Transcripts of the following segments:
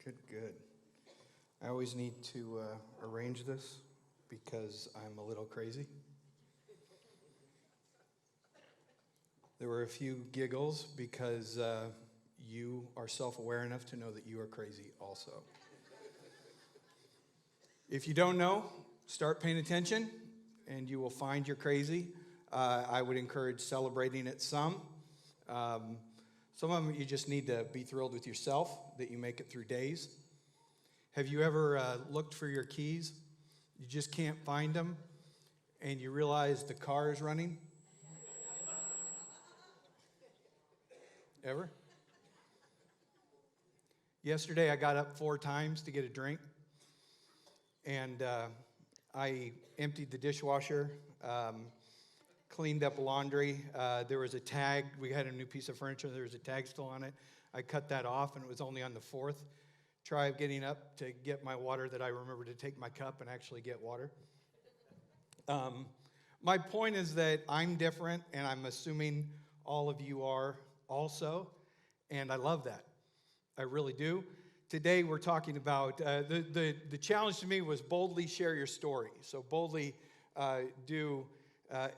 Good. I always need to arrange this because I'm a little crazy. There were a few giggles because you are self-aware enough to know that you are crazy also. If you don't know, start paying attention and you will find you're crazy. I would encourage celebrating it some. Some of them you just need to be thrilled with yourself that you make it through days. Have you ever looked for your keys? You just can't find them and you realize the car is running? Ever? Yesterday I got up 4 times to get a drink, and I emptied the dishwasher, cleaned up laundry. There was a tag. We had a new piece of furniture. There was a tag still on it. I cut that off, and it was only on the 4th try of getting up to get my water that I remembered to take my cup and actually get water. My point is that I'm different, and I'm assuming all of you are also, and I love that. I really do. Today we're talking about, the challenge to me was boldly share your story. So boldly do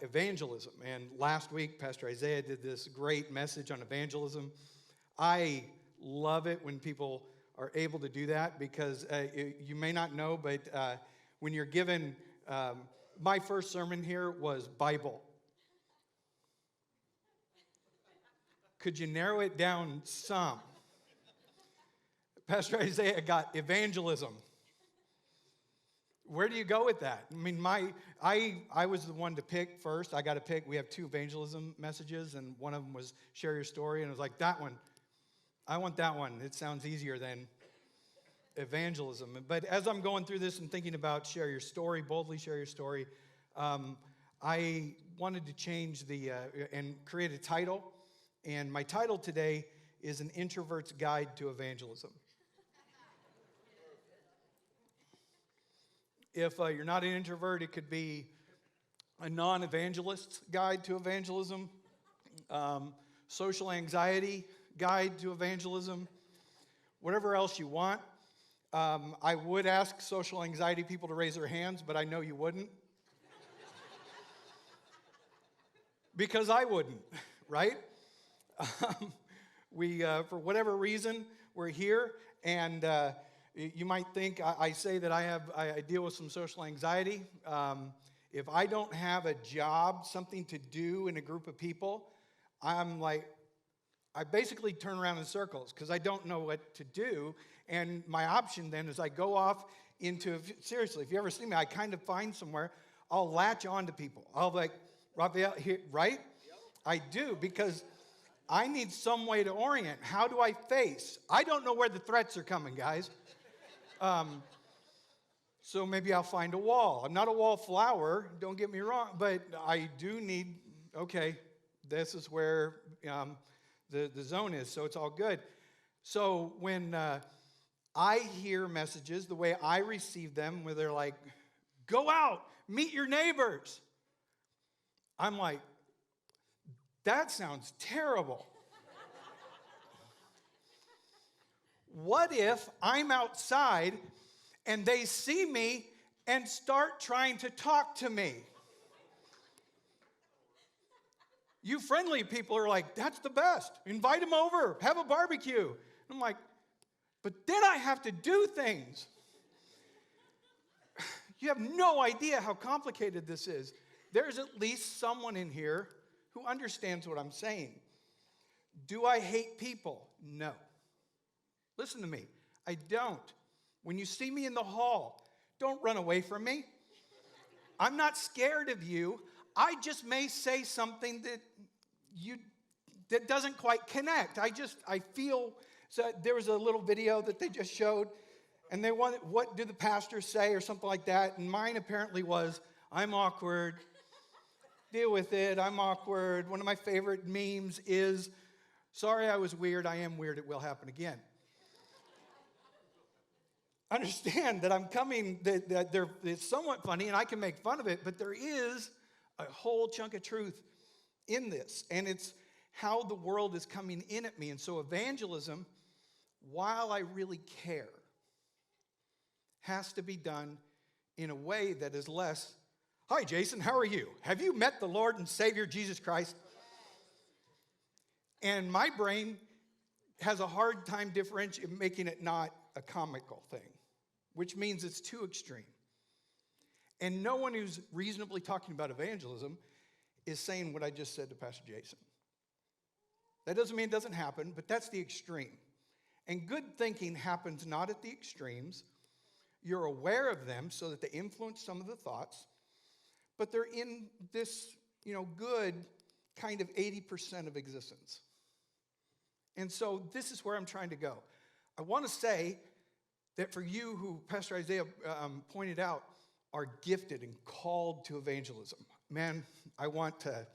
evangelism. And last week, Pastor Isaiah did this great message on evangelism. I love it when people are able to do that because you may not know, but when you're given, my first sermon here was Bible. Could you narrow it down some? Pastor Isaiah got evangelism. Where do you go with that? I mean, I was the one to pick first. I got to pick. We have 2 evangelism messages, and one of them was share your story, and I was like, that one. I want that one. It sounds easier than evangelism. But as I'm going through this and thinking about share your story, boldly share your story, I wanted to change and create a title. And my title today is An Introvert's Guide to Evangelism. If you're not an introvert, it could be a non-evangelist's guide to evangelism, social anxiety guide to evangelism, whatever else you want. I would ask social anxiety people to raise their hands, but I know you wouldn't. Because I wouldn't, right? For whatever reason, we're here, and you might think I say that I deal with some social anxiety. If I don't have a job, something to do in a group of people, I basically turn around in circles because I don't know what to do. And my option then is I go off into, seriously, if you ever see me, I kind of find somewhere, I'll latch on to people. I'll be like, Raphael, here, right? Yep. I do, because I need some way to orient. How do I face? I don't know where the threats are coming, guys. So maybe I'll find a wall. I'm not a wallflower, don't get me wrong, but I do need, okay, this is where the zone is, so it's all good. So when I hear messages, the way I receive them, where they're like, go out, meet your neighbors, I'm like, that sounds terrible. What if I'm outside and they see me and start trying to talk to me? You friendly people are like, that's the best. Invite them over, have a barbecue. I'm like, but then I have to do things. You have no idea how complicated this is. There's at least someone in here who understands what I'm saying. Do I hate people? No. Listen to me. I don't. When you see me in the hall, don't run away from me. I'm not scared of you. I just may say something that doesn't quite connect. I feel, so there was a little video that they just showed, and they wanted, what do the pastors say or something like that, and mine apparently was, I'm awkward, deal with it, I'm awkward. One of my favorite memes is, sorry I was weird, I am weird, it will happen again. Understand that I'm coming, that it's somewhat funny, and I can make fun of it, but there is a whole chunk of truth in this, and it's how the world is coming in at me. And so evangelism while I really care, has to be done in a way that is less, "Hi, Jason, how are you? Have you met the Lord and Savior Jesus Christ?" And my brain has a hard time making it not a comical thing, which means it's too extreme. And no one who's reasonably talking about evangelism is saying what I just said to Pastor Jason. That doesn't mean it doesn't happen, but that's the extreme. And good thinking happens not at the extremes. You're aware of them so that they influence some of the thoughts, but they're in this, good kind of 80% of existence. And so this is where I'm trying to go. I want to say that for you who Pastor Isaiah pointed out are gifted and called to evangelism, man, I want to,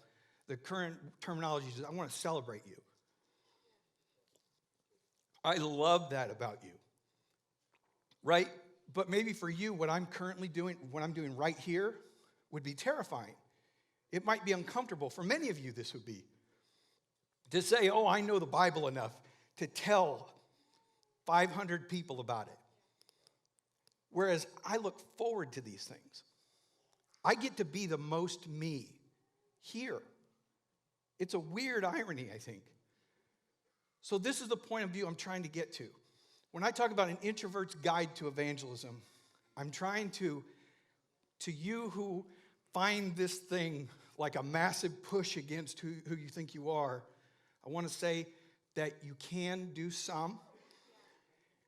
the current terminology is I want to celebrate you. I love that about you, right? But maybe for you, what I'm currently doing, what I'm doing right here would be terrifying. It might be uncomfortable. For many of you, this would be. To say, "Oh, I know the Bible enough to tell 500 people about it." Whereas I look forward to these things. I get to be the most me here. It's a weird irony, I think. So this is the point of view I'm trying to get to. When I talk about an introvert's guide to evangelism, I'm trying to you who find this thing like a massive push against who you think you are, I want to say that you can do some.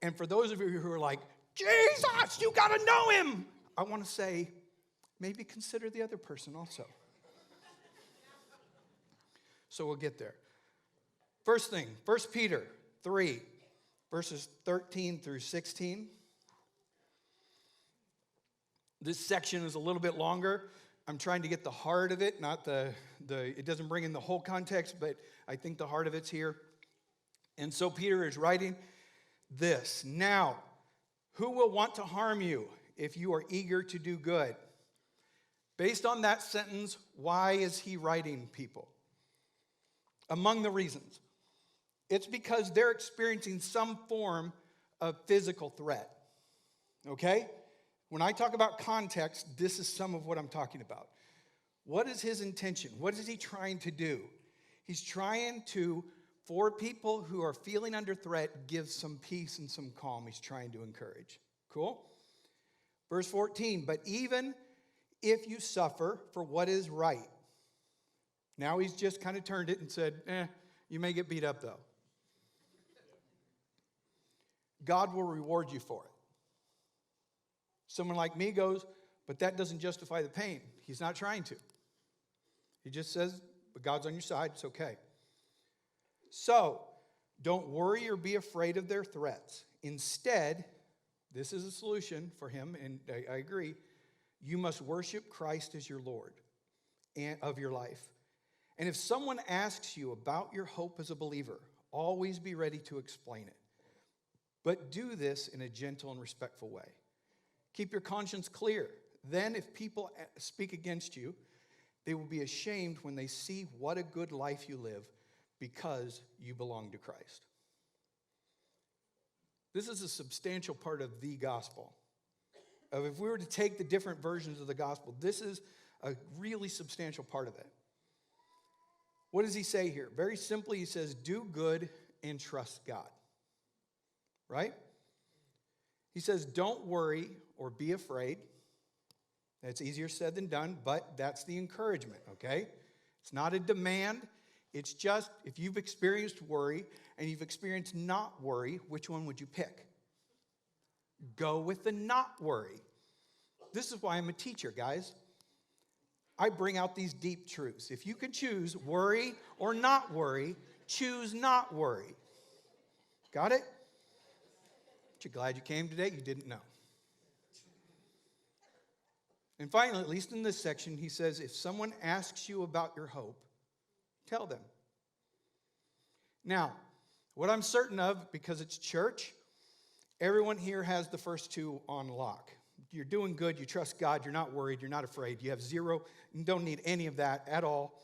And for those of you who are like, "Jesus, you got to know him," I want to say, maybe consider the other person also. So we'll get there. First thing, 1 Peter 3, verses 13 through 16. This section is a little bit longer. I'm trying to get the heart of it, not it doesn't bring in the whole context, but I think the heart of it's here. And so Peter is writing this: "Now, who will want to harm you if you are eager to do good?" Based on that sentence, why is he writing people? Among the reasons, it's because they're experiencing some form of physical threat. Okay? When I talk about context, this is some of what I'm talking about. What is his intention? What is he trying to do? He's trying to, for people who are feeling under threat, give some peace and some calm. He's trying to encourage. Cool? Verse 14, "But even if you suffer for what is right." Now he's just kind of turned it and said, you may get beat up though. "God will reward you for it." Someone like me goes, "But that doesn't justify the pain." He's not trying to. He just says, but God's on your side, it's okay. "So, don't worry or be afraid of their threats. Instead," this is a solution for him, and I agree, "you must worship Christ as your Lord and of your life. And if someone asks you about your hope as a believer, always be ready to explain it. But do this in a gentle and respectful way. Keep your conscience clear. Then if people speak against you, they will be ashamed when they see what a good life you live because you belong to Christ." This is a substantial part of the gospel. If we were to take the different versions of the gospel, this is a really substantial part of it. What does he say here? Very simply, he says, do good and trust God. Right? He says, don't worry or be afraid. That's easier said than done, but that's the encouragement, okay? It's not a demand. It's just, if you've experienced worry and you've experienced not worry, which one would you pick? Go with the not worry. This is why I'm a teacher, guys. I bring out these deep truths. If you can choose worry or not worry, choose not worry. Got it? Aren't you glad you came today? You didn't know. And finally, at least in this section, he says, if someone asks you about your hope, tell them. Now, what I'm certain of, because it's church, everyone here has the first two on lock. You're doing good, you trust God, you're not worried, you're not afraid, you have zero, you don't need any of that at all.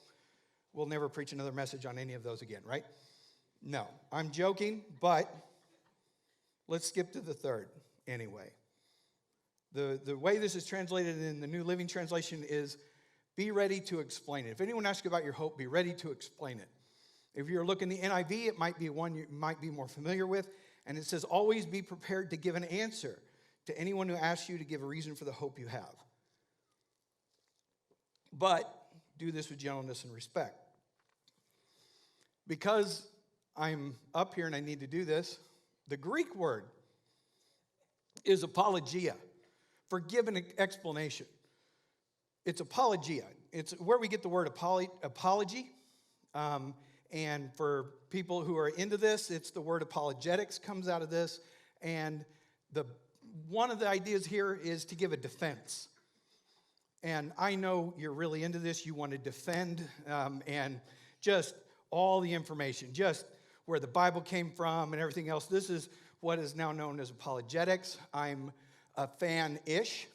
We'll never preach another message on any of those again, right? No, I'm joking, but Let's skip to the third anyway. The way this is translated in the New Living Translation is, be ready to explain it. If anyone asks you about your hope, be ready to explain it. If you're looking the NIV, it might be one you might be more familiar with. And it says, always be prepared to give an answer to anyone who asks you to give a reason for the hope you have. But do this with gentleness and respect. Because I'm up here and I need to do this, the Greek word is apologia, for give an explanation. It's apologia. It's where we get the word apology. And for people who are into this, it's the word apologetics comes out of this. And one of the ideas here is to give a defense. And I know you're really into this. You want to defend and just all the information, just where the Bible came from and everything else. This is what is now known as apologetics. I'm a fan-ish.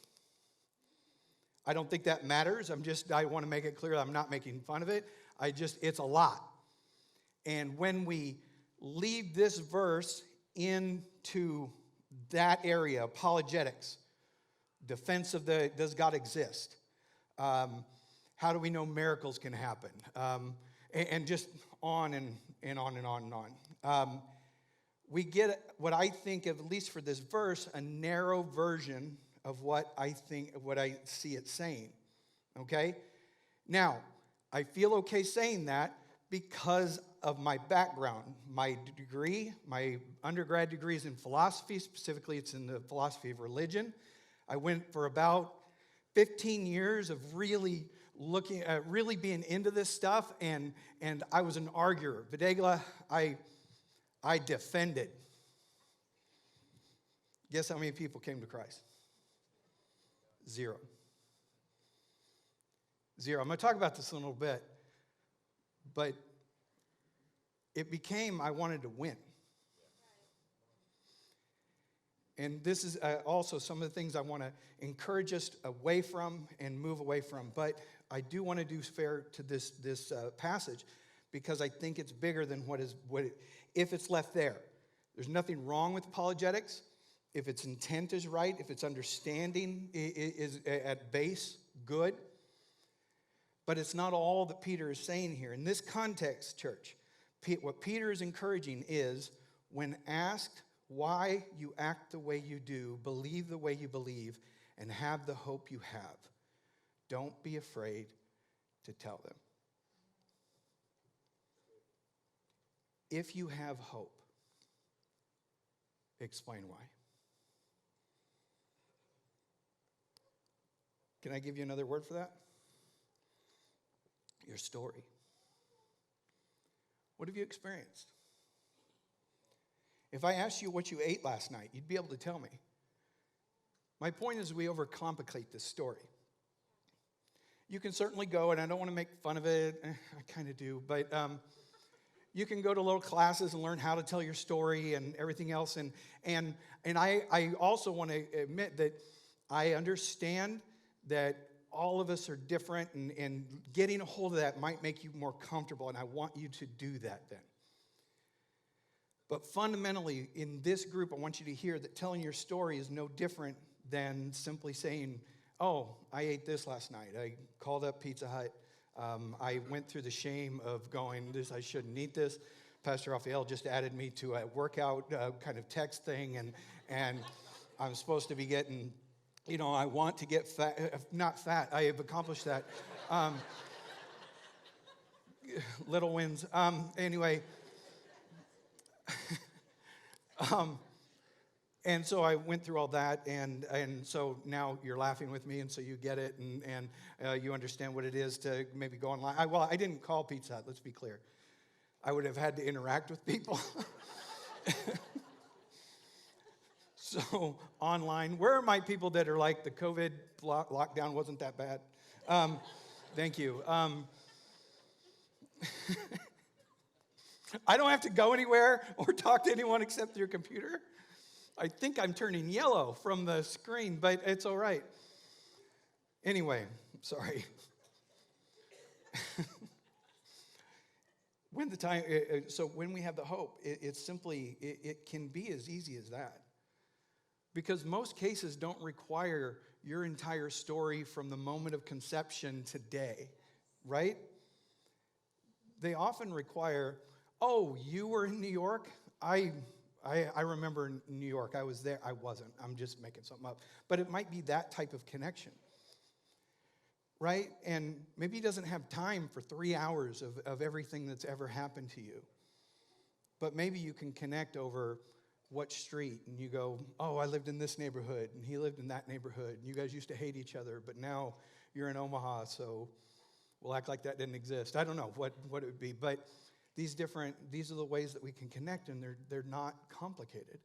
I don't think that matters. I want to make it clear I'm not making fun of it. It's a lot. And when we leave this verse into that area, apologetics, defense of does God exist? How do we know miracles can happen? And just on and on and on and on. We get what I think, at least for this verse, a narrow version of what I see it saying. Okay? Now, I feel okay saying that because of my background. My degree, my undergrad degree is in philosophy. Specifically, it's in the philosophy of religion. I went for about 15 years of really looking at, really being into this stuff, and I was an arguer. Videgla, I defended. Guess how many people came to Christ? Zero. I'm going to talk about this in a little bit, but it became I wanted to win. And this is also some of the things I want to encourage us away from and move away from. But I do want to do fair to this passage because I think it's bigger than if it's left there. There's nothing wrong with apologetics. If its intent is right, if its understanding is at base good. But it's not all that Peter is saying here. In this context, church, what Peter is encouraging is when asked why you act the way you do, believe the way you believe, and have the hope you have, don't be afraid to tell them. If you have hope, explain why. Can I give you another word for that? Your story. What have you experienced? If I asked you what you ate last night, you'd be able to tell me. My point is we overcomplicate this story. You can certainly go, and I don't want to make fun of it. I kind of do, but you can go to little classes and learn how to tell your story and everything else. And I also want to admit that I understand that all of us are different, and getting a hold of that might make you more comfortable, and I want you to do that then. But fundamentally, in this group, I want you to hear that telling your story is no different than simply saying, oh, I ate this last night. I called up Pizza Hut. I went through the shame of going, I shouldn't eat this. Pastor Raphael just added me to a workout kind of text thing, and I'm supposed to be getting, I want to get fat, not fat. I have accomplished that. Little wins. Anyway. And so I went through all that, and so now you're laughing with me, and so you get it, and you understand what it is to maybe go online. I didn't call Pizza Hut, let's be clear. I would have had to interact with people. So online, where are my people that are like the COVID lockdown wasn't that bad? Thank you. I don't have to go anywhere or talk to anyone except through your computer. I think I'm turning yellow from the screen, but it's all right. Anyway, sorry. When we have the hope, it's simply, it can be as easy as that. Because most cases don't require your entire story from the moment of conception today, right? They often require, oh, you were in New York? I remember in New York. I was there. I wasn't. I'm just making something up. But it might be that type of connection, right? And maybe he doesn't have time for 3 hours of everything that's ever happened to you. But maybe you can connect over what street, and you go, oh, I lived in this neighborhood, and he lived in that neighborhood, and you guys used to hate each other, but now you're in Omaha, so we'll act like that didn't exist. I don't know what it would be, but these are the ways that we can connect, and they're not complicated.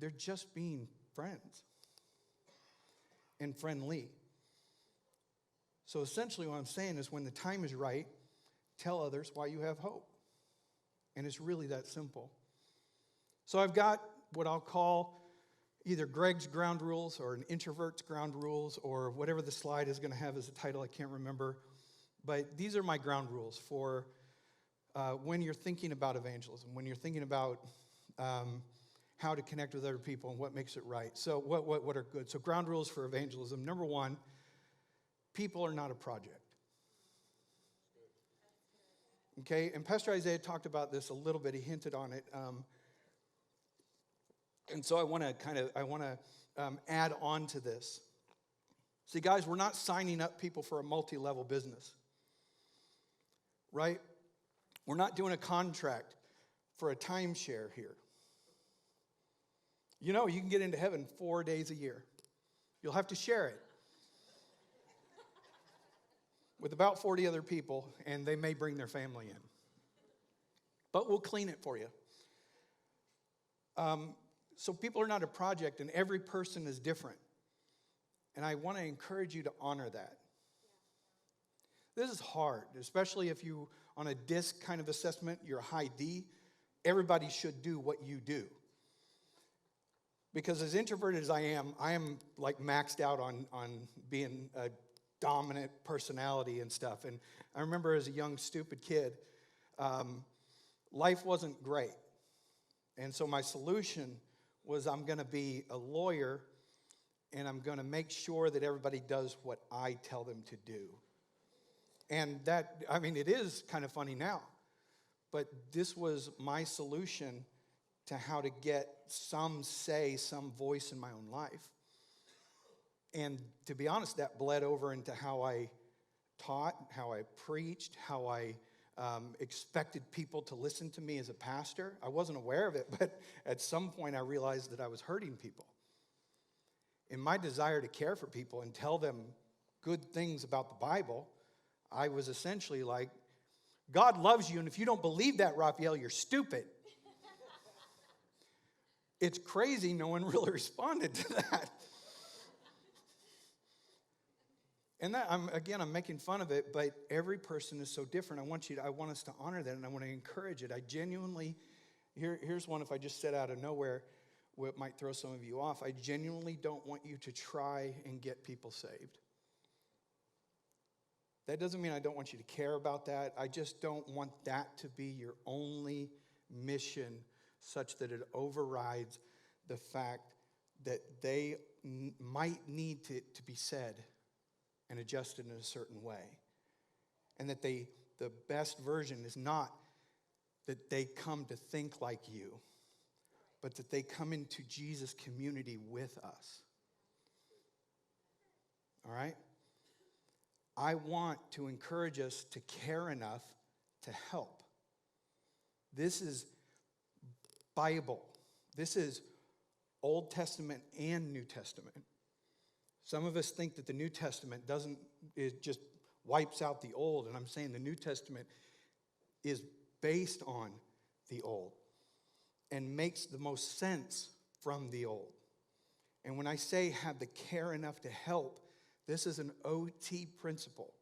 They're just being friends and friendly. So essentially what I'm saying is when the time is right, tell others why you have hope. And it's really that simple. So I've got what I'll call either Greg's ground rules or an introvert's ground rules or whatever the slide is going to have as a title. I can't remember. But these are my ground rules for when you're thinking about evangelism, when you're thinking about how to connect with other people and what makes it right. So what are good? So ground rules for evangelism. Number one, people are not a project. Okay, and Pastor Isaiah talked about this a little bit. He hinted on it. And so I want to add on to this. See, guys, we're not signing up people for a multi-level business, right? We're not doing a contract for a timeshare here. You know, you can get into heaven 4 days a year. You'll have to share it with about 40 other people, and they may bring their family in. But we'll clean it for you. So people are not a project, and every person is different. And I want to encourage you to honor that. This is hard, especially if you, on a DISC kind of assessment, you're a high D. Everybody should do what you do. Because as introverted as I am like maxed out on being a dominant personality and stuff. And I remember as a young, stupid kid, life wasn't great. And so my solution was I'm going to be a lawyer, and I'm going to make sure that everybody does what I tell them to do. And that, I mean, it is kind of funny now, but this was my solution to how to get some say, some voice in my own life. And to be honest, that bled over into how I taught, how I preached, how I expected people to listen to me as a pastor. I wasn't aware of it, but at some point I realized that I was hurting people. In my desire to care for people and tell them good things about the Bible, I was essentially like, God loves you, and if you don't believe that, Raphael, you're stupid. It's crazy no one really responded to that. And that, I'm making fun of it, but every person is so different. I want us to honor that, and I want to encourage it. I genuinely, here's one if I just said out of nowhere, what might throw some of you off. I genuinely don't want you to try and get people saved. That doesn't mean I don't want you to care about that. I just don't want that to be your only mission, such that it overrides the fact that they might need to be said and adjusted in a certain way. And that the best version is not that they come to think like you, but that they come into Jesus' community with us. All right? I want to encourage us to care enough to help. This is Bible. This is Old Testament and New Testament. Some of us think that the New Testament it just wipes out the Old, and I'm saying the New Testament is based on the Old and makes the most sense from the Old. And when I say have the care enough to help, this is an OT principle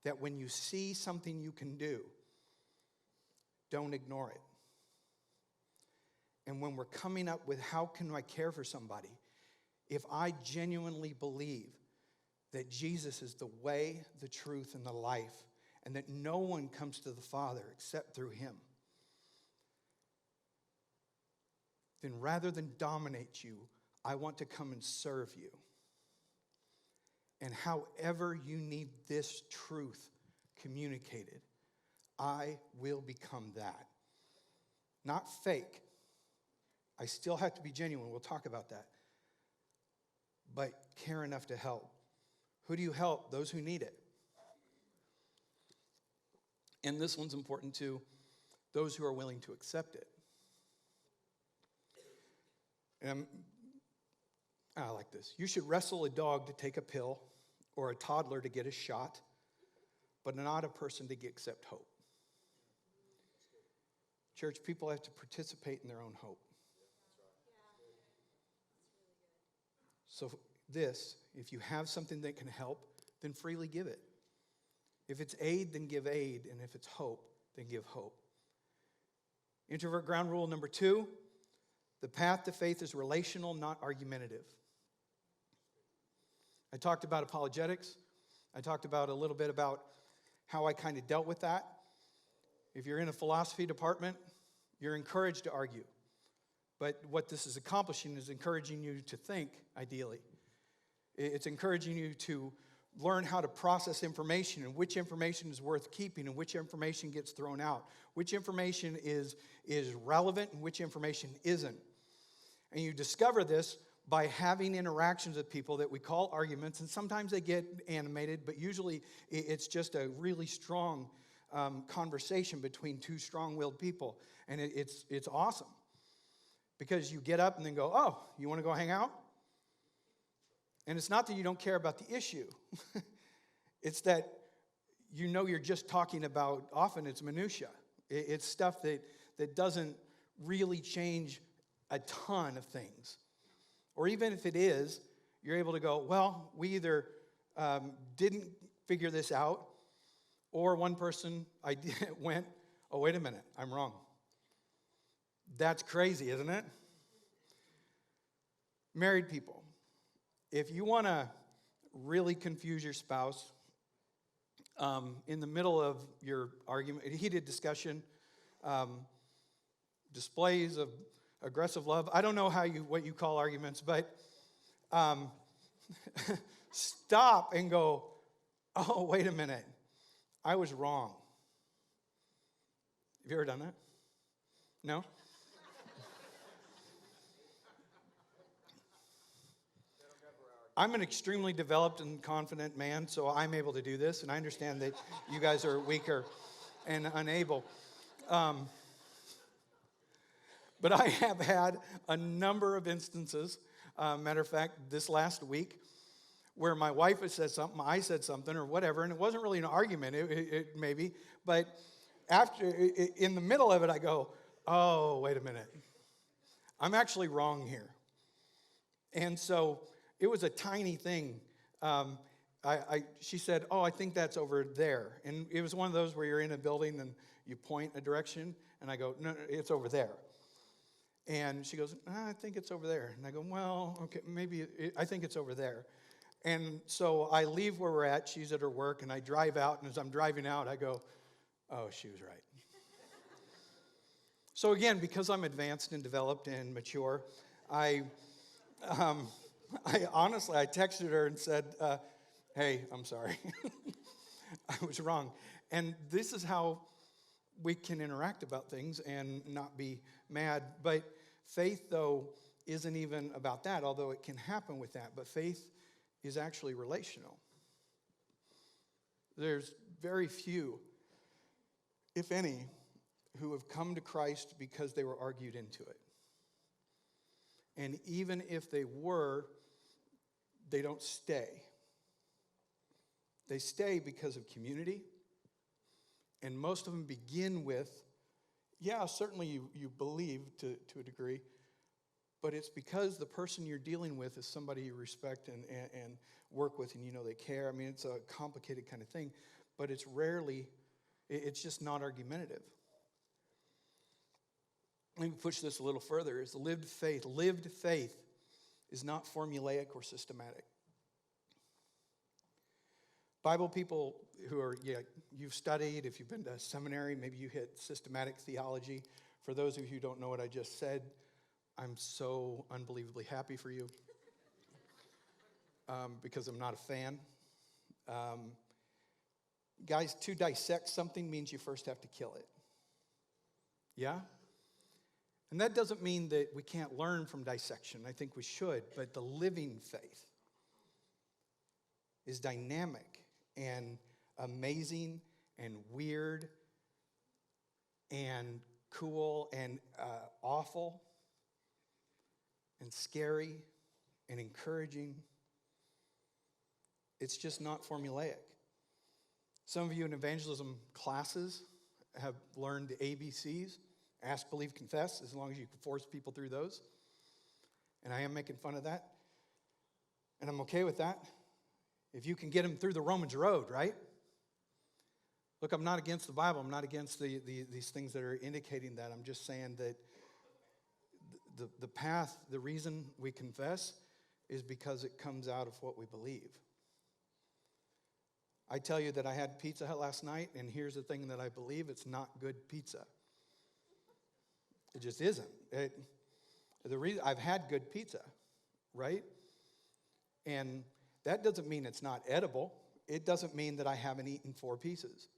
that when you see something you can do, don't ignore it. And when we're coming up with how can I care for somebody, if I genuinely believe that Jesus is the way, the truth, and the life, and that no one comes to the Father except through him, then rather than dominate you, I want to come and serve you. And however you need this truth communicated, I will become that. Not fake. I still have to be genuine. We'll talk about that. But care enough to help. Who do you help? Those who need it. And this one's important too. Those who are willing to accept it. And I like this. You should wrestle a dog to take a pill or a toddler to get a shot, but not a person to accept hope. Church, people have to participate in their own hope. So this, if you have something that can help, then freely give it. If it's aid, then give aid. And if it's hope, then give hope. Introvert ground rule number 2, the path to faith is relational, not argumentative. I talked about apologetics. I talked about a little bit about how I kind of dealt with that. If you're in a philosophy department, you're encouraged to argue. But what this is accomplishing is encouraging you to think, ideally. It's encouraging you to learn how to process information and which information is worth keeping and which information gets thrown out, which information is relevant and which information isn't. And you discover this by having interactions with people that we call arguments, and sometimes they get animated, but usually it's just a really strong conversation between two strong-willed people, and it's awesome. Because you get up and then go, oh, you want to go hang out? And it's not that you don't care about the issue. It's that you know you're just talking about, often it's minutia. It's stuff that doesn't really change a ton of things. Or even if it is, you're able to go, well, we either didn't figure this out, or one person went, oh, wait a minute, I'm wrong. That's crazy, isn't it? Married people, if you want to really confuse your spouse in the middle of your argument, heated discussion, displays of aggressive love, I don't know what you call arguments, but stop and go, oh, wait a minute, I was wrong. Have you ever done that? No? I'm an extremely developed and confident man, so I'm able to do this, and I understand that you guys are weaker and unable. But I have had a number of instances, matter of fact, this last week, where my wife has said something, I said something, or whatever, and it wasn't really an argument, it maybe, but in the middle of it, I go, oh, wait a minute. I'm actually wrong here. And so it was a tiny thing. She said, oh, I think that's over there. And it was one of those where you're in a building and you point a direction, and I go, no, it's over there. And she goes, I think it's over there. And I go, well, okay, I think it's over there. And so I leave where we're at. She's at her work, and I drive out. And as I'm driving out, I go, oh, she was right. So again, because I'm advanced and developed and mature, I honestly texted her and said, hey, I'm sorry. I was wrong. And this is how we can interact about things and not be mad. But faith, though, isn't even about that, although it can happen with that. But faith is actually relational. There's very few, if any, who have come to Christ because they were argued into it. And even if they were, they don't stay. They stay because of community. And most of them begin with, yeah, certainly you believe to a degree, but it's because the person you're dealing with is somebody you respect and work with, and you know they care. I mean, it's a complicated kind of thing, but it's just not argumentative. Let me push this a little further. Is lived faith. Lived faith is not formulaic or systematic. Bible people who are, you've studied, if you've been to seminary, maybe you hit systematic theology. For those of you who don't know what I just said, I'm so unbelievably happy for you because I'm not a fan. Guys, to dissect something means you first have to kill it. Yeah? And that doesn't mean that we can't learn from dissection. I think we should. But the living faith is dynamic and amazing and weird and cool and awful and scary and encouraging. It's just not formulaic. Some of you in evangelism classes have learned the ABCs. Ask, believe, confess, as long as you can force people through those. And I am making fun of that. And I'm okay with that. If you can get them through the Romans road, right? Look, I'm not against the Bible. I'm not against these things that are indicating that. I'm just saying that the path, the reason we confess is because it comes out of what we believe. I tell you that I had Pizza Hut last night, and here's the thing that I believe: it's not good pizza. It just isn't. The reason I've had good pizza, right? And that doesn't mean it's not edible. It doesn't mean that I haven't eaten 4 pieces.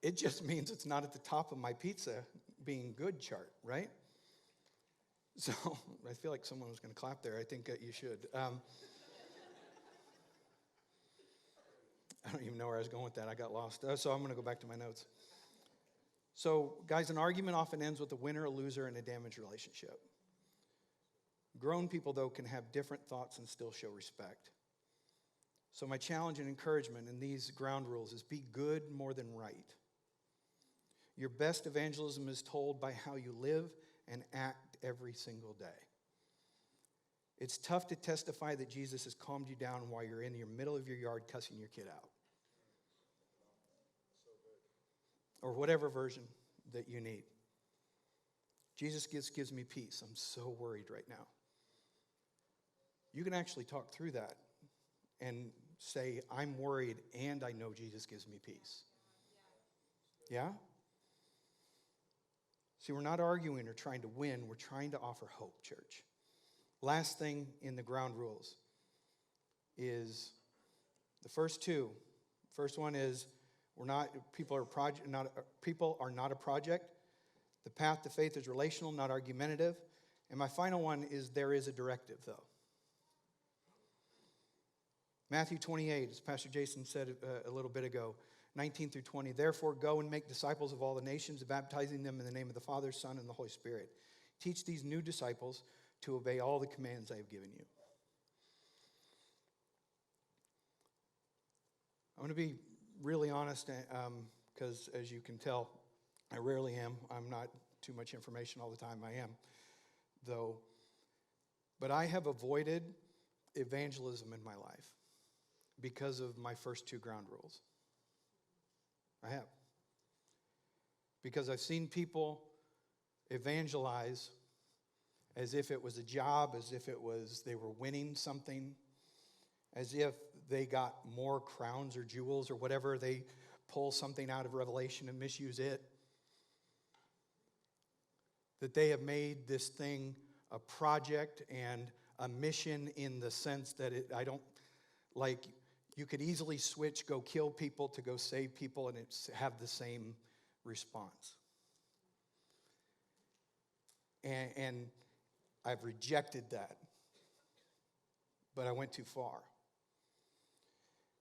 It just means it's not at the top of my pizza being good chart, right? So I feel like someone was going to clap there. I think that you should. I don't even know where I was going with that. I got lost. So I'm going to go back to my notes. So, guys, an argument often ends with a winner, a loser, and a damaged relationship. Grown people, though, can have different thoughts and still show respect. So my challenge and encouragement in these ground rules is be good more than right. Your best evangelism is told by how you live and act every single day. It's tough to testify that Jesus has calmed you down while you're in the middle of your yard cussing your kid out. Or whatever version that you need. Jesus gives me peace. I'm so worried right now. You can actually talk through that and say, I'm worried and I know Jesus gives me peace. Yeah? See, we're not arguing or trying to win. We're trying to offer hope, church. Last thing in the ground rules is the first two. First one is people are not a project. The path to faith is relational, not argumentative. And my final one is there is a directive, though. Matthew 28, as Pastor Jason said a little bit ago, 19 through 20. Therefore, go and make disciples of all the nations, baptizing them in the name of the Father, Son, and the Holy Spirit. Teach these new disciples to obey all the commands I have given you. I'm going to be really honest, because as you can tell, I rarely am. I'm not too much information all the time. I am, though. But I have avoided evangelism in my life because of my first 2 ground rules. I have. Because I've seen people evangelize as if it was a job, as if they were winning something, as if they got more crowns or jewels or whatever. They pull something out of Revelation and misuse it. That they have made this thing a project and a mission in the sense that you could easily switch, go kill people to go save people, and have the same response. And I've rejected that. But I went too far.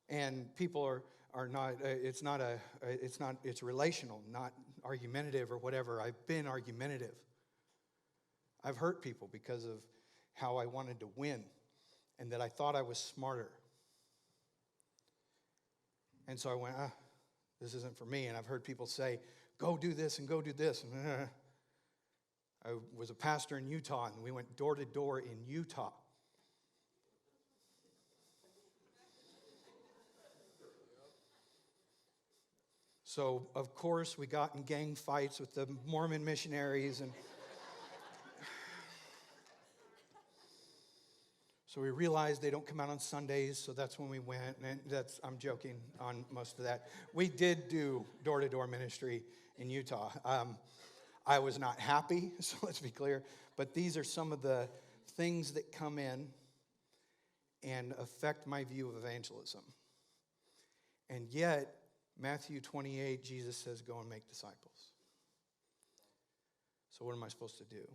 And people are not, it's relational, not argumentative or whatever. I've been argumentative. I've hurt people because of how I wanted to win and that I thought I was smarter. And so I went, this isn't for me. And I've heard people say, go do this and go do this. And, I was a pastor in Utah, and we went door to door in Utah. So, of course, we got in gang fights with the Mormon missionaries. And So we realized they don't come out on Sundays, so that's when we went. And I'm joking on most of that. We did do door-to-door ministry in Utah. I was not happy, so let's be clear. But these are some of the things that come in and affect my view of evangelism. And yet, Matthew 28, Jesus says, go and make disciples. So what am I supposed to do?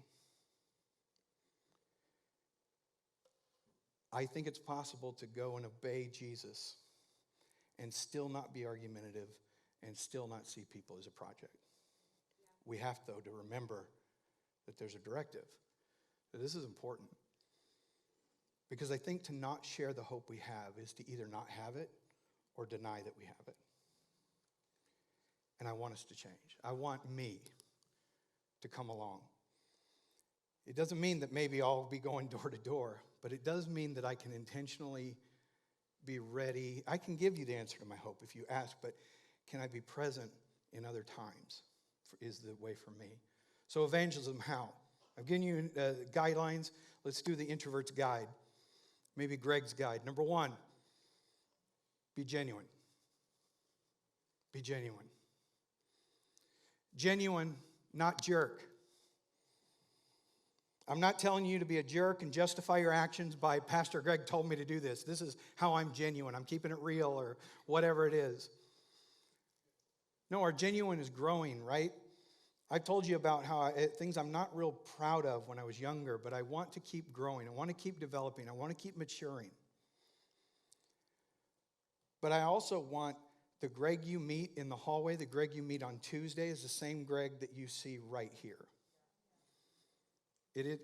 I think it's possible to go and obey Jesus and still not be argumentative and still not see people as a project. We have, though, to remember that there's a directive. This is important. Because I think to not share the hope we have is to either not have it or deny that we have it. And I want us to change. I want me to come along. It doesn't mean that maybe I'll be going door to door, but it does mean that I can intentionally be ready. I can give you the answer to my hope if you ask, but can I be present in other times is the way for me. So evangelism, how? I've given you guidelines. Let's do the introvert's guide. Maybe Greg's guide. Number 1, be genuine. Be genuine. Genuine, not jerk. I'm not telling you to be a jerk and justify your actions by Pastor Greg told me to do this. This is how I'm genuine. I'm keeping it real or whatever it is. No, our genuine is growing, right? I've told you about how things I'm not real proud of when I was younger, but I want to keep growing. I want to keep developing. I want to keep maturing. But I also want the Greg you meet in the hallway, the Greg you meet on Tuesday is the same Greg that you see right here.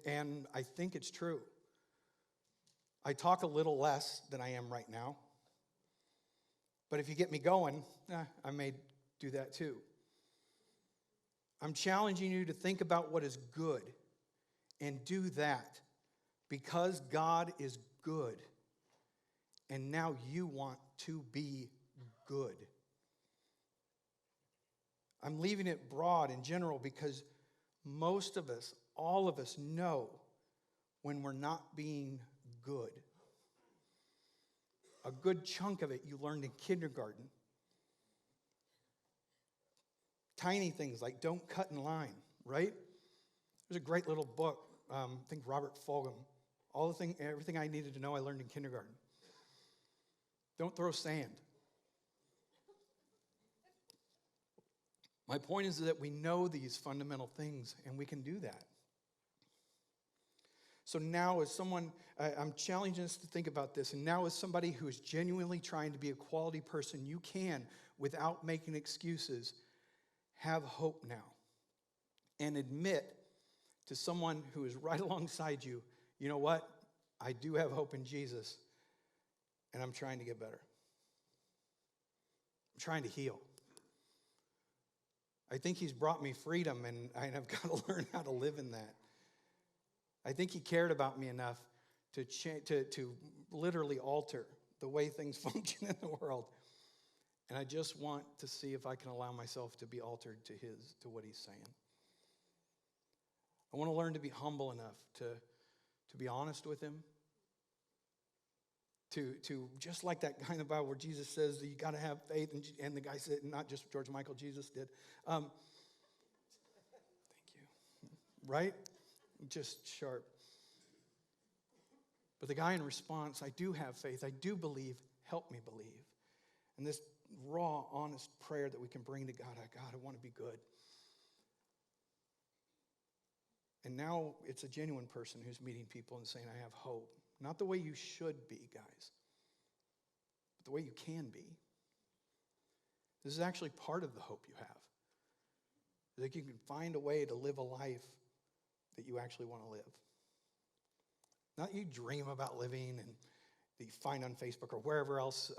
And I think it's true. I talk a little less than I am right now. But if you get me going, I may do that too. I'm challenging you to think about what is good and do that because God is good. And now you want to be good. I'm leaving it broad and general because most of us, all of us know when we're not being good. A good chunk of it you learned in kindergarten. Tiny things like don't cut in line, right? There's a great little book, I think Robert Fulghum. Everything I needed to know I learned in kindergarten. Don't throw sand. My point is that we know these fundamental things and we can do that. So now as someone, I'm challenging us to think about this, and now as somebody who is genuinely trying to be a quality person, you can, without making excuses, have hope now. And admit to someone who is right alongside you, you know what? I do have hope in Jesus, and I'm trying to get better. I'm trying to heal. I think he's brought me freedom, and I've got to learn how to live in that. I think he cared about me enough to literally alter the way things function in the world. And I just want to see if I can allow myself to be altered to what he's saying. I want to learn to be humble enough to be honest with him. To just like that guy in the Bible where Jesus says that you got to have faith, and the guy said, not just George Michael, Jesus did. Thank you. Right? Just sharp. But the guy in response, I do have faith, I do believe, help me believe. And this raw, honest prayer that we can bring to God, I want to be good. And now it's a genuine person who's meeting people and saying, I have hope. Not the way you should be, guys, but the way you can be. This is actually part of the hope you have. That you can find a way to live a life that you actually want to live. Not you dream about living and that you find on Facebook or wherever else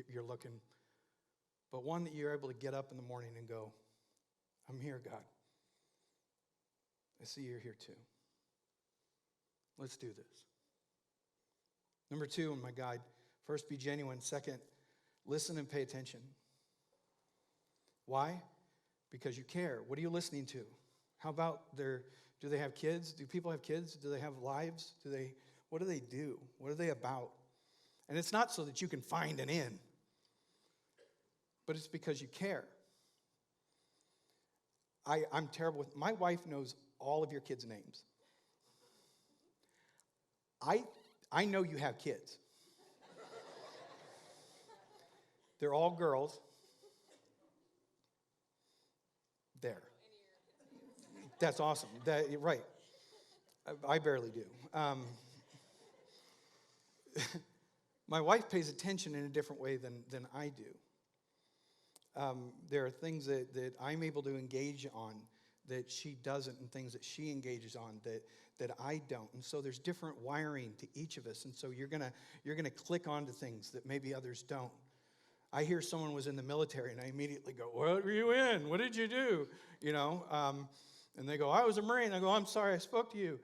you're looking, but one that you're able to get up in the morning and go, I'm here, God. I see you're here too. Let's do this. Number 2 in my guide, first, be genuine. Second, listen and pay attention. Why? Because you care. What are you listening to? How about do they have kids? Do people have kids? Do they have lives? What do they do? What are they about? And it's not so that you can find an in, but it's because you care. I'm terrible with, my wife knows all of your kids' names. I know you have kids. They're all girls. There. That's awesome. Right. I barely do. My wife pays attention in a different way than I do. There are things that I'm able to engage on that she doesn't, and things that she engages on that I don't. And so there's different wiring to each of us. And so you're gonna click onto things that maybe others don't. I hear someone was in the military, and I immediately go, "What were you in? What did you do?" You know, and they go, "I was a Marine." I go, "I'm sorry, I spoke to you."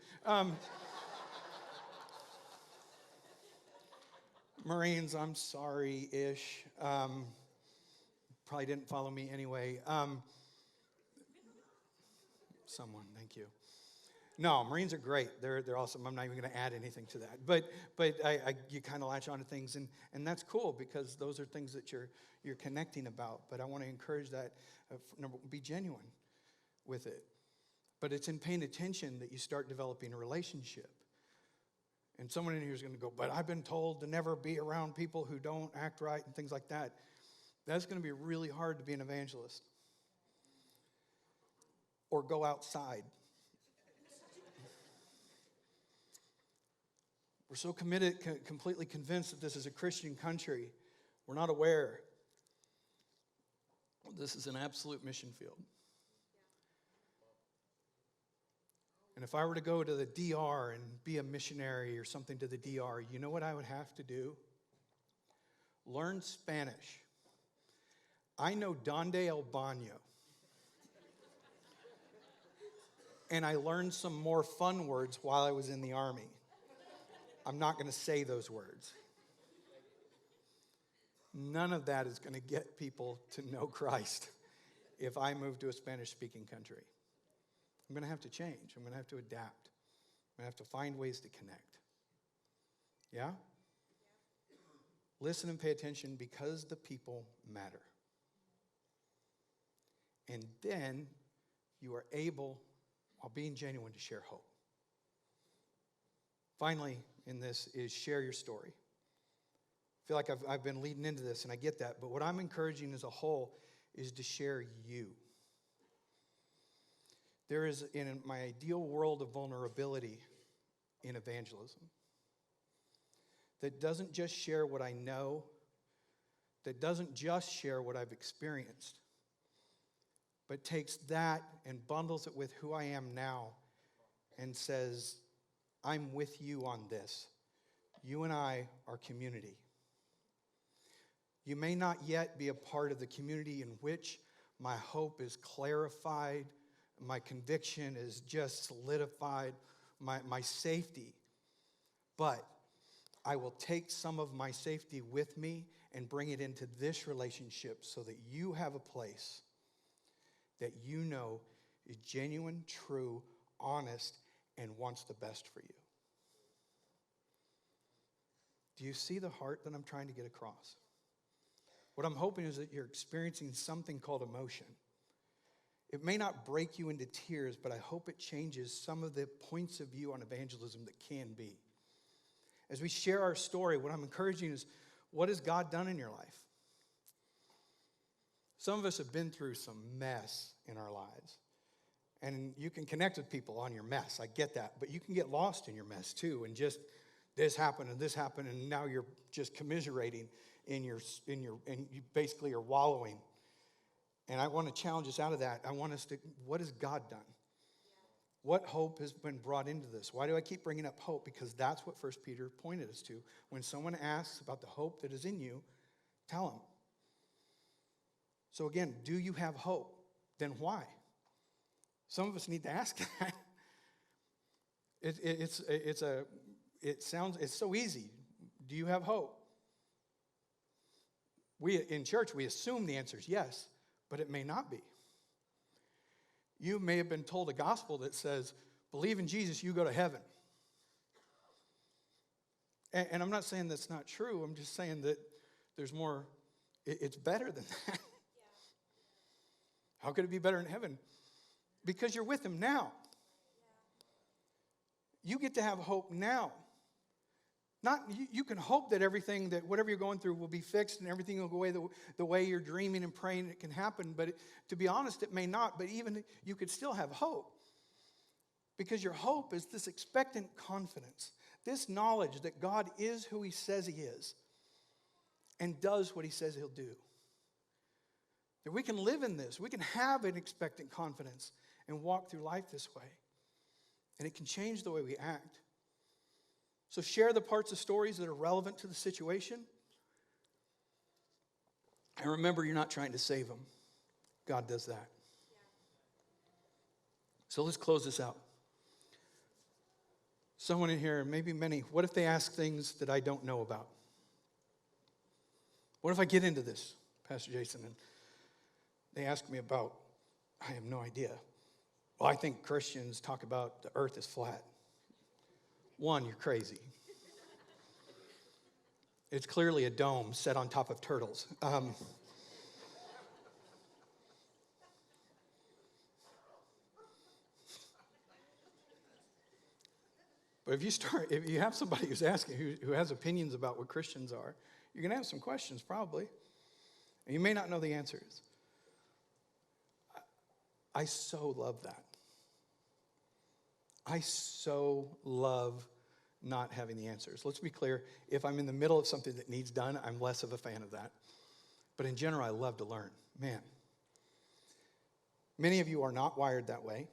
Marines, I'm sorry-ish. Probably didn't follow me anyway. Someone, thank you. No, Marines are great. They're awesome. I'm not even going to add anything to that. But you kind of latch onto things, and that's cool because those are things that you're connecting about. But I want to encourage that. Be genuine with it. But it's in paying attention that you start developing a relationship. And someone in here is going to go, "But I've been told to never be around people who don't act right," and things like that. That's going to be really hard to be an evangelist. Or go outside. We're so committed, completely convinced that this is a Christian country. We're not aware this is an absolute mission field. And if I were to go to the DR and be a missionary or something to the DR, you know what I would have to do? Learn Spanish. I know Donde el Baño. And I learned some more fun words while I was in the Army. I'm not going to say those words. None of that is going to get people to know Christ if I move to a Spanish-speaking country. I'm going to have to change. I'm going to have to adapt. I'm going to have to find ways to connect. Yeah? Listen and pay attention because the people matter. And then you are able, while being genuine, to share hope. Finally, in this is share your story. I feel like I've been leading into this, and I get that. But what I'm encouraging as a whole is to share you. There is, in my ideal world of vulnerability in evangelism, that doesn't just share what I know, that doesn't just share what I've experienced, but takes that and bundles it with who I am now and says, "I'm with you on this. You and I are community." You may not yet be a part of the community in which my hope is clarified, my conviction is just solidified, my safety. But I will take some of my safety with me and bring it into this relationship so that you have a place that you know is genuine, true, honest, and wants the best for you. Do you see the heart that I'm trying to get across? What I'm hoping is that you're experiencing something called emotion. It may not break you into tears, but I hope it changes some of the points of view on evangelism that can be. As we share our story, what I'm encouraging is, what has God done in your life? Some of us have been through some mess in our lives. And you can connect with people on your mess. I get that. But you can get lost in your mess too. And just this happened, and now you're just commiserating and you basically are wallowing. And I want to challenge us out of that. I want us to, what has God done? What hope has been brought into this? Why do I keep bringing up hope? Because that's what 1 Peter pointed us to. When someone asks about the hope that is in you, tell them. So again, do you have hope? Then why? Some of us need to ask that. It's so easy. Do you have hope? In church, we assume the answer is yes, but it may not be. You may have been told a gospel that says, believe in Jesus, you go to heaven. And I'm not saying that's not true. I'm just saying that there's more, it's better than that. How could it be better in heaven? Because you're with him now. You get to have hope now. Not you can hope that everything, that whatever you're going through will be fixed and everything will go away the way you're dreaming and praying it can happen. But to be honest, it may not. But even you could still have hope. Because your hope is this expectant confidence. This knowledge that God is who he says he is. And does what he says he'll do. That we can live in this. We can have an expectant confidence and walk through life this way. And it can change the way we act. So share the parts of stories that are relevant to the situation. And remember, you're not trying to save them. God does that. So let's close this out. Someone in here, maybe many, what if they ask things that I don't know about? What if I get into this, Pastor Jason, and they ask me about, I have no idea. Well, I think Christians talk about the earth is flat. One, you're crazy. It's clearly a dome set on top of turtles. But if you have somebody who's asking, who has opinions about what Christians are, you're going to have some questions probably. And you may not know the answers. I so love that. I so love not having the answers. Let's be clear. If I'm in the middle of something that needs done, I'm less of a fan of that. But in general, I love to learn. Man. Many of you are not wired that way.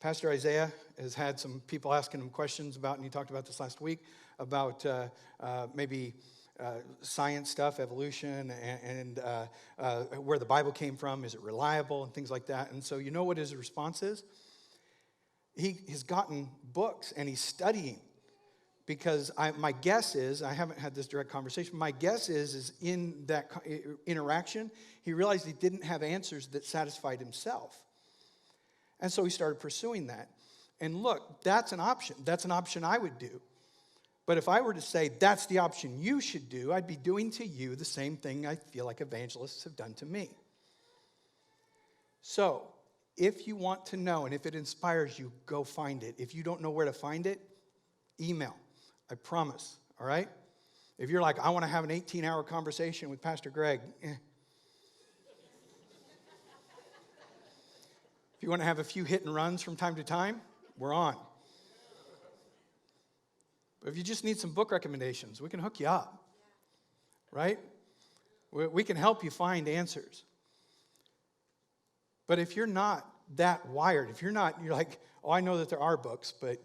Pastor Isaiah has had some people asking him questions about, and he talked about this last week, about maybe science stuff, evolution, and where the Bible came from. Is it reliable and things like that? And so you know what his response is? He has gotten books and he's studying. Because my guess is, I haven't had this direct conversation, my guess is in that interaction, he realized he didn't have answers that satisfied himself. And so he started pursuing that. And look, that's an option. That's an option I would do. But if I were to say that's the option you should do, I'd be doing to you the same thing I feel like evangelists have done to me. So, if you want to know and if it inspires you, go find it. If you don't know where to find it, email. I promise, all right? If you're like, I want to have an 18-hour conversation with Pastor Greg, If you want to have a few hit and runs from time to time, we're on. But if you just need some book recommendations, we can hook you up, right? We can help you find answers. But if you're not that wired, if you're like, oh, I know that there are books, but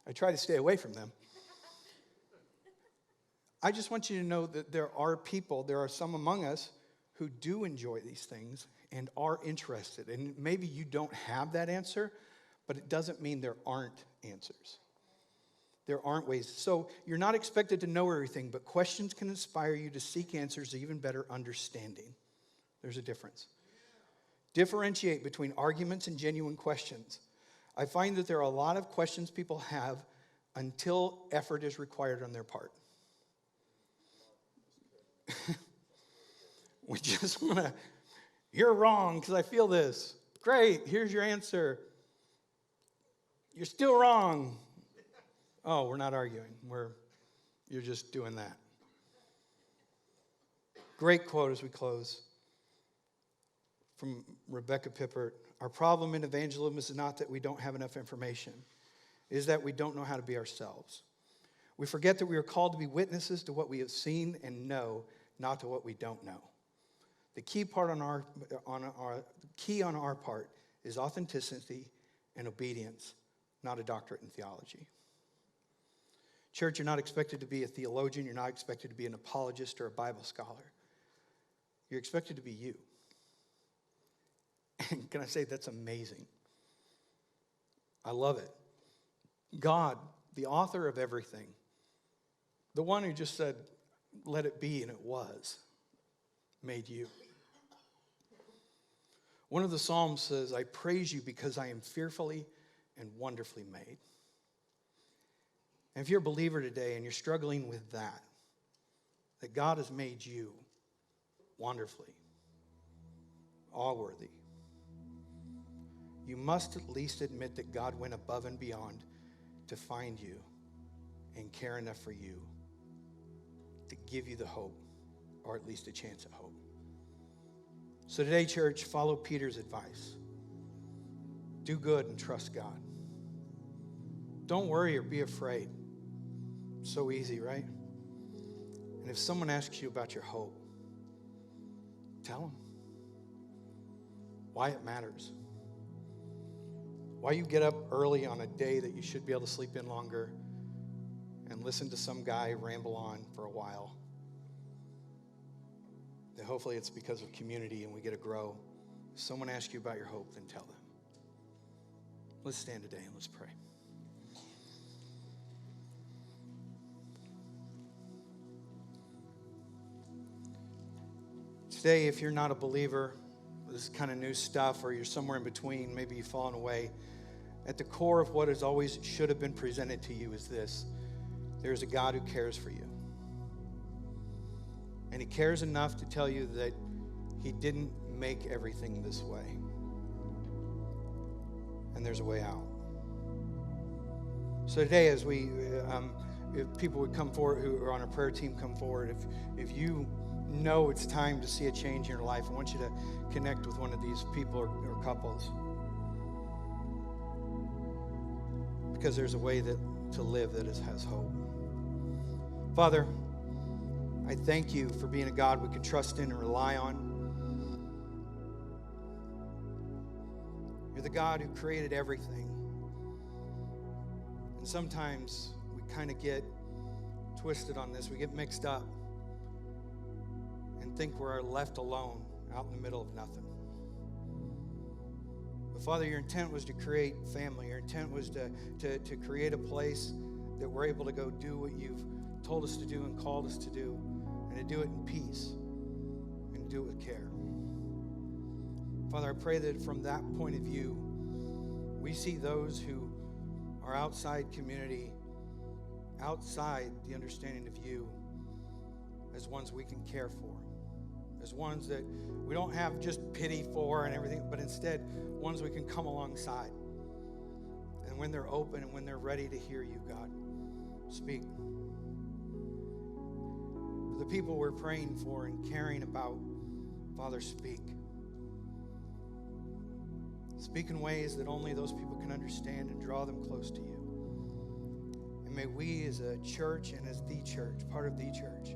I try to stay away from them. I just want you to know that there are some among us who do enjoy these things and are interested. And maybe you don't have that answer, but it doesn't mean there aren't answers. There aren't ways. So you're not expected to know everything, but questions can inspire you to seek answers to even better understanding. There's a difference. Differentiate between arguments and genuine questions. I find that there are a lot of questions people have until effort is required on their part. We just want to, you're wrong because I feel this. Great, here's your answer. You're still wrong. Oh, we're not arguing. You're just doing that. Great quote as we close from Rebecca Pippert. Our problem in evangelism is not that we don't have enough information. It is that we don't know how to be ourselves. We forget that we are called to be witnesses to what we have seen and know, not to what we don't know. The key on our part is authenticity and obedience, not a doctorate in theology. Church, you're not expected to be a theologian. You're not expected to be an apologist or a Bible scholar. You're expected to be you. And can I say that's amazing? I love it. God, the author of everything, the one who just said, let it be, and it was, made you. One of the Psalms says, I praise you because I am fearfully and wonderfully made. And if you're a believer today and you're struggling with that God has made you wonderfully, all worthy, you must at least admit that God went above and beyond to find you and care enough for you to give you the hope, or at least a chance at hope. So today, church, follow Peter's advice. Do good and trust God. Don't worry or be afraid. So easy, right? And if someone asks you about your hope, tell them why it matters. Why you get up early on a day that you should be able to sleep in longer and listen to some guy ramble on for a while. That hopefully it's because of community and we get to grow. If someone asks you about your hope, then tell them. Let's stand today and let's pray. Today, if you're not a believer, this is kind of new stuff, or you're somewhere in between, maybe you've fallen away, at the core of what has always should have been presented to you is this: there's a God who cares for you. And he cares enough to tell you that he didn't make everything this way. And there's a way out. So today, as we, if people would come forward who are on our prayer team, come forward. If you know it's time to see a change in your life, I want you to connect with one of these people or couples. Because there's a way to live that has hope. Father, I thank you for being a God we can trust in and rely on. You're the God who created everything. And sometimes we kind of get twisted on this. We get mixed up and think we're left alone out in the middle of nothing. But Father, your intent was to create family. Your intent was to create a place that we're able to go do what you've told us to do and called us to do, and to do it in peace and do it with care. Father, I pray that from that point of view, we see those who are outside community, outside the understanding of you, as ones we can care for, as ones that we don't have just pity for and everything, but instead ones we can come alongside. And when they're open and when they're ready to hear you, God, speak. The people we're praying for and caring about, Father, speak. Speak in ways that only those people can understand and draw them close to you. And may we as a church and as the church, part of the church,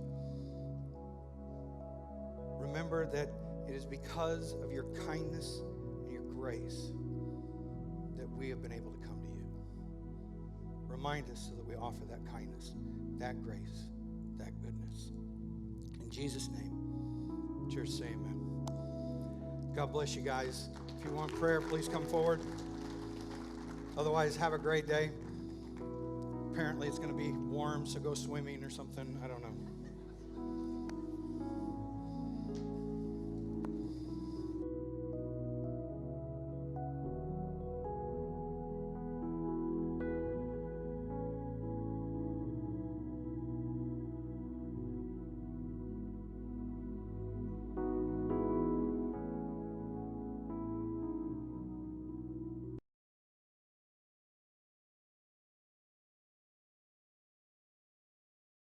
remember that it is because of your kindness and your grace that we have been able to come to you. Remind us so that we offer that kindness, that grace, that goodness. In Jesus' name, church, say amen. God bless you guys. If you want prayer, please come forward. Otherwise, have a great day. Apparently, it's going to be warm, so go swimming or something. I don't know.